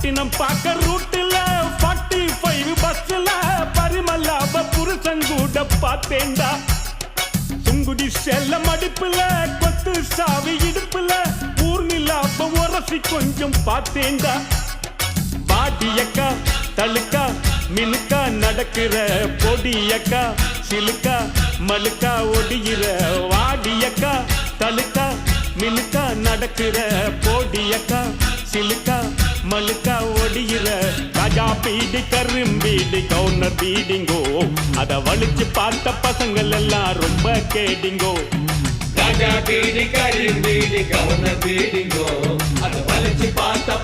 பட்டினம் பார்க்க ரூட்டுல 45 பஸ்ல பரிமல்லாவ புருஷன் கூட பார்த்தேன்டா. சுங்குடி செல்ல மடிப்புல கொத்து சாவி இடுப்புல ஊர்நிலாவ உரசி கொஞ்சம் பார்த்தேன்டா. பாடியக்கா தழுக்கா மினுக்கா நடக்கிற பொடியக்கா சிலுக்கா மலுக்கா ஒடிகிற வாடியக்கா தழுக்கா மினுக்கா நடக்கிற பொடியக்கா சிலுக்கா மலுக்கா ஒடிகிற ராஜா பீடி கரும்பீடி கவுனர் பீடிங்கோ அத வலிச்சு பார்த்த பசங்கள் எல்லாம் ரொம்ப கேடிங்கோ. ராஜா பீடி கரும்பீடி கவுனர் பீடிங்கோ அத வலிச்சு பார்த்த